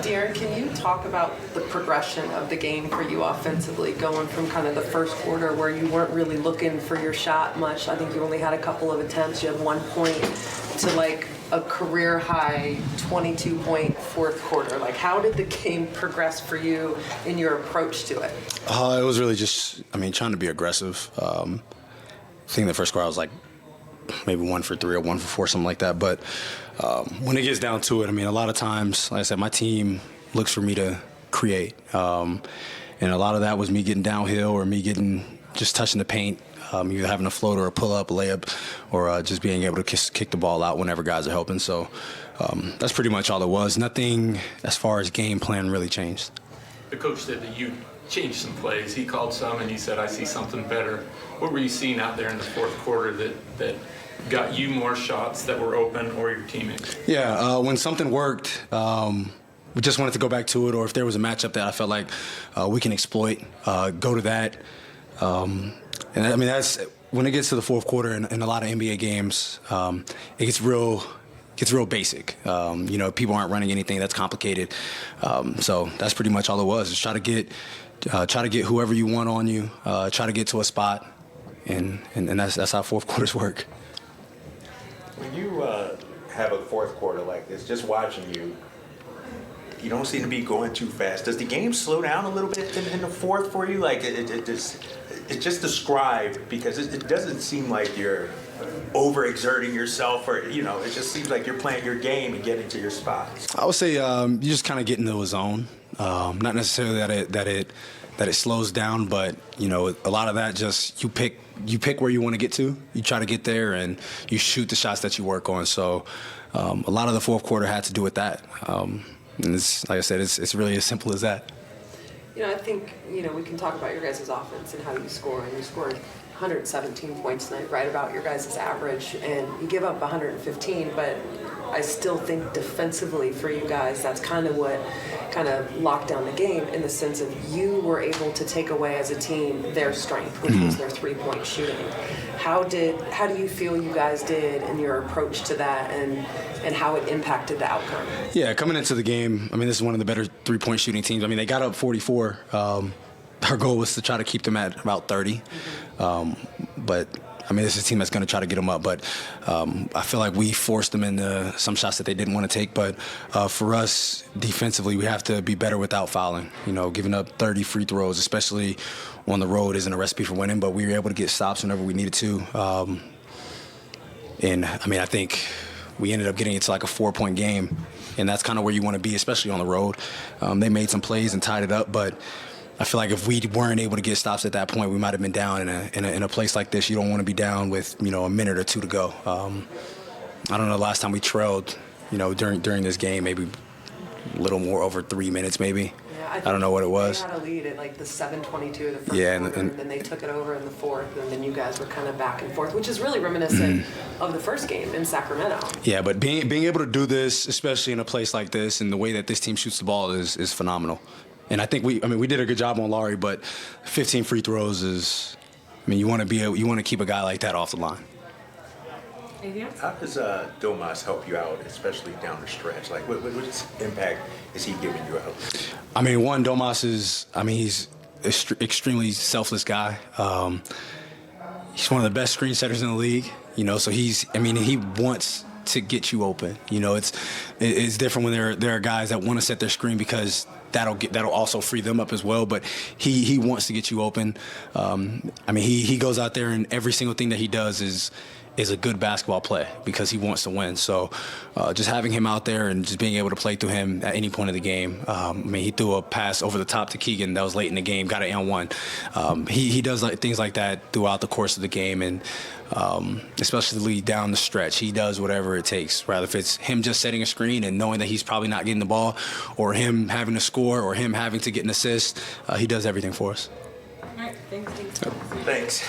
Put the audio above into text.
Darren, can you talk about the progression of the game for you offensively, going from kind of the first quarter where you weren't really looking for your shot much? I think you only had a couple of attempts. You had 1 point to like a career high 22-point fourth quarter. Like, how did the game progress for you in your approach to it? It was really just, trying to be aggressive. I think the first quarter I was like maybe 1 for 3 or 1 for 4, something like that. But when it gets down to it, a lot of times, like I said, my team looks for me to create. And a lot of that was me getting downhill or me just touching the paint, either having a float or a pull-up, a layup, or just being able to kick the ball out whenever guys are helping. So that's pretty much all it was. Nothing as far as game plan really changed. The coach said that you changed some plays. He called some and he said, I see something better. What were you seeing out there in the fourth quarter that got you more shots that were open, or your teammates? Yeah, when something worked, we just wanted to go back to it, or if there was a matchup that I felt like we can exploit, go to that. And that's when it gets to the fourth quarter in a lot of NBA games, it gets real basic. People aren't running anything that's complicated. So that's pretty much all it was. Just try to get whoever you want on you, try to get to a spot, and that's how fourth quarters work. When you have a fourth quarter like this, just watching you don't seem to be going too fast. Does the game slow down a little bit in the fourth for you? Like it's described, because it doesn't seem like you're overexerting yourself, or it just seems like you're playing your game and getting to your spots. I would say you just kind of get into a zone. Not necessarily that it slows down, but a lot of that just you pick where you want to get to. You try to get there and you shoot the shots that you work on. So a lot of the fourth quarter had to do with that. And it's, like I said, it's really as simple as that. I think, we can talk about your guys' offense and how you score. And you scored 117 points tonight, right about your guys' average. And you give up 115, but I still think defensively for you guys, that's kind of what kind of locked down the game, in the sense of you were able to take away as a team their strength, which was their three-point shooting. How do you feel you guys did in your approach to that, and how it impacted the outcome? Yeah, coming into the game, this is one of the better three-point shooting teams. They got up 44. Our goal was to try to keep them at about 30. But this is a team that's going to try to get them up. But I feel like we forced them into some shots that they didn't want to take. But for us, defensively, we have to be better without fouling. Giving up 30 free throws, especially on the road, isn't a recipe for winning. But we were able to get stops whenever we needed to. I think we ended up getting it to like a 4-point game. And that's kind of where you want to be, especially on the road. They made some plays and tied it up, but I feel like if we weren't able to get stops at that point, we might have been down in a place like this. You don't want to be down with a minute or two to go. I don't know, last time we trailed, during this game, maybe a little more over 3 minutes, maybe. Yeah, I don't know what it was. They had a lead at like the 7:22 of the first quarter, and then they took it over in the fourth, and then you guys were kind of back and forth, which is really reminiscent of the first game in Sacramento. Yeah, but being able to do this, especially in a place like this, and the way that this team shoots the ball is phenomenal. And I think we did a good job on Laurie, but 15 free throws is, you want to keep a guy like that off the line. How does Domas help you out, especially down the stretch? Like, what impact is he giving you out? One, Domas is, he's an extremely selfless guy. He's one of the best screen setters in the league. So he wants to get you open. It's different when there are guys that want to set their screen because that'll also free them up as well. But he wants to get you open. He goes out there and every single thing that he does is a good basketball play because he wants to win. So just having him out there and just being able to play through him at any point of the game. He threw a pass over the top to Keegan that was late in the game, got it and won. He does things like that throughout the course of the game, and especially down the stretch. He does whatever it takes, rather if it's him just setting a screen and knowing that he's probably not getting the ball, or him having to score, or him having to get an assist. He does everything for us. All right, thanks. Thanks.